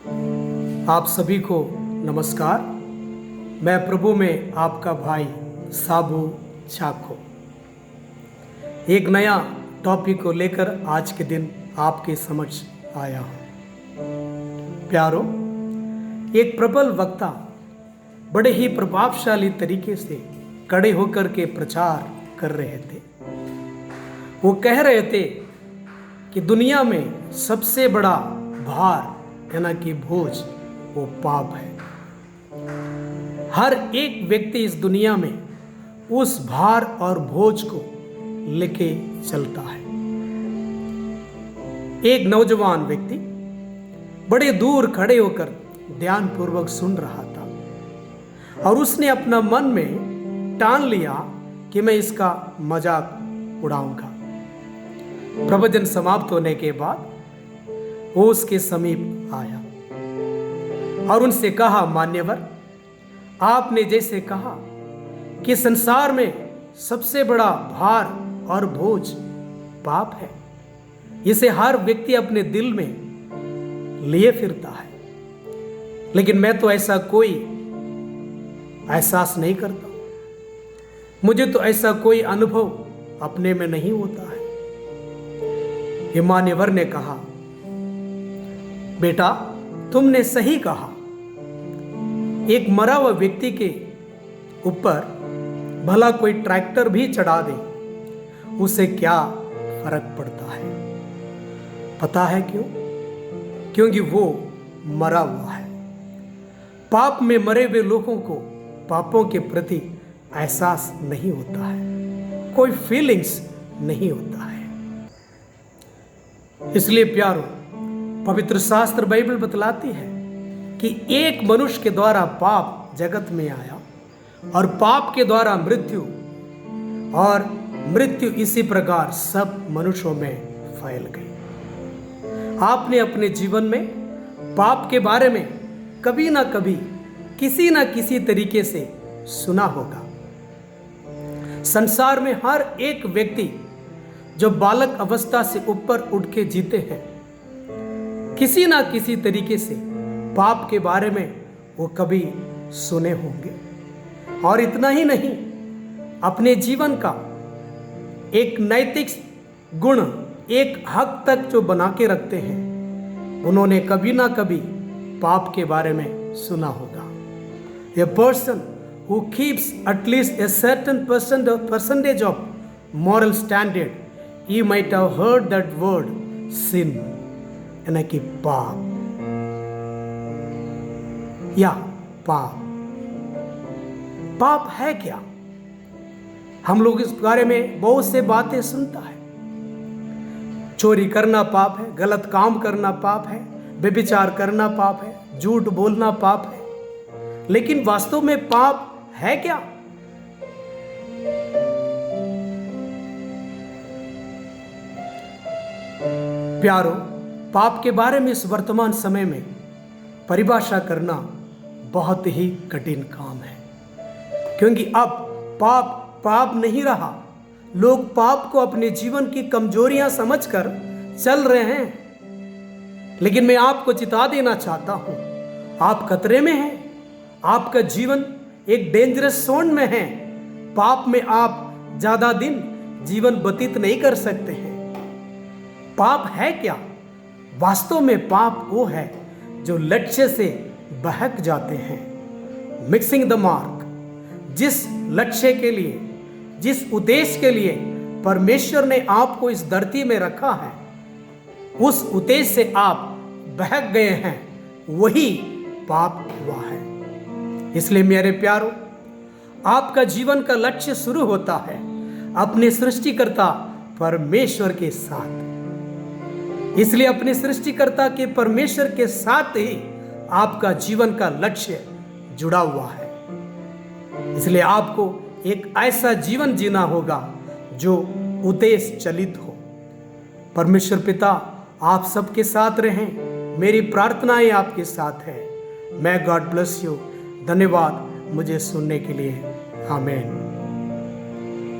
आप सभी को नमस्कार। मैं प्रभु में आपका भाई साबू छाको एक नया टॉपिक को लेकर आज के दिन आपके समक्ष आया हूँ। प्यारो, एक प्रबल वक्ता बड़े ही प्रभावशाली तरीके से खड़े होकर के प्रचार कर रहे थे। वो कह रहे थे कि दुनिया में सबसे बड़ा भार यानी कि बोझ वो पाप है। हर एक व्यक्ति इस दुनिया में उस भार और बोझ को लेके चलता है। एक नौजवान व्यक्ति बड़े दूर खड़े होकर ध्यानपूर्वक सुन रहा था और उसने अपना मन में ठान लिया कि मैं इसका मजाक उड़ाऊंगा। प्रवचन समाप्त होने के बाद वो उसके समीप आया और उनसे कहा, मान्यवर, आपने जैसे कहा कि संसार में सबसे बड़ा भार और बोझ पाप है, इसे हर व्यक्ति अपने दिल में लिए फिरता है, लेकिन मैं तो ऐसा कोई एहसास नहीं करता, मुझे तो ऐसा कोई अनुभव अपने में नहीं होता है। ये मान्यवर ने कहा, बेटा, तुमने सही कहा। एक मरा हुआ व्यक्ति के ऊपर भला कोई ट्रैक्टर भी चढ़ा दे, उसे क्या फर्क पड़ता है? पता है क्यों? क्योंकि वो मरा हुआ है। पाप में मरे हुए लोगों को पापों के प्रति एहसास नहीं होता है, कोई फीलिंग्स नहीं होता है। इसलिए प्यारो, पवित्र शास्त्र बाइबल बतलाती है कि एक मनुष्य के द्वारा पाप जगत में आया और पाप के द्वारा मृत्यु, और मृत्यु इसी प्रकार सब मनुष्यों में फैल गई। आपने अपने जीवन में पाप के बारे में कभी ना कभी किसी ना किसी तरीके से सुना होगा। संसार में हर एक व्यक्ति जो बालक अवस्था से ऊपर उठ के जीते हैं, किसी ना किसी तरीके से पाप के बारे में वो कभी सुने होंगे। और इतना ही नहीं, अपने जीवन का एक नैतिक गुण एक हद तक जो बना के रखते हैं, उन्होंने कभी ना कभी पाप के बारे में सुना होगा। A person who keeps at least a certain percentage of moral standard, he might have heard that word sin, यानी कि पाप या पाप। पाप है क्या? हम लोग इस बारे में बहुत से बातें सुनता है। चोरी करना पाप है, गलत काम करना पाप है, व्यभिचार करना पाप है, झूठ बोलना पाप है, लेकिन वास्तव में पाप है क्या? प्यारो, पाप के बारे में इस वर्तमान समय में परिभाषा करना बहुत ही कठिन काम है, क्योंकि अब पाप पाप नहीं रहा। लोग पाप को अपने जीवन की कमजोरियां समझकर चल रहे हैं। लेकिन मैं आपको चिता देना चाहता हूं, आप खतरे में हैं। आपका जीवन एक डेंजरस जोन में है। पाप में आप ज्यादा दिन जीवन व्यतीत नहीं कर सकते हैं। पाप है क्या? वास्तव में पाप वो है जो लक्ष्य से बहक जाते हैं, मिक्सिंग द मार्क। जिस लक्ष्य के लिए, जिस उद्देश्य के लिए परमेश्वर ने आपको इस धरती में रखा है, उस उद्देश्य से आप बहक गए हैं, वही पाप हुआ है। इसलिए मेरे प्यारो, आपका जीवन का लक्ष्य शुरू होता है अपने सृष्टिकर्ता परमेश्वर के साथ। इसलिए अपने सृष्टिकर्ता के परमेश्वर के साथ ही आपका जीवन का लक्ष्य जुड़ा हुआ है। इसलिए आपको एक ऐसा जीवन जीना होगा जो उद्देश्य चलित हो। परमेश्वर पिता आप सबके साथ रहें। मेरी प्रार्थनाएं आपके साथ है। मैं गॉड ब्लेस यू। धन्यवाद मुझे सुनने के लिए। आमीन।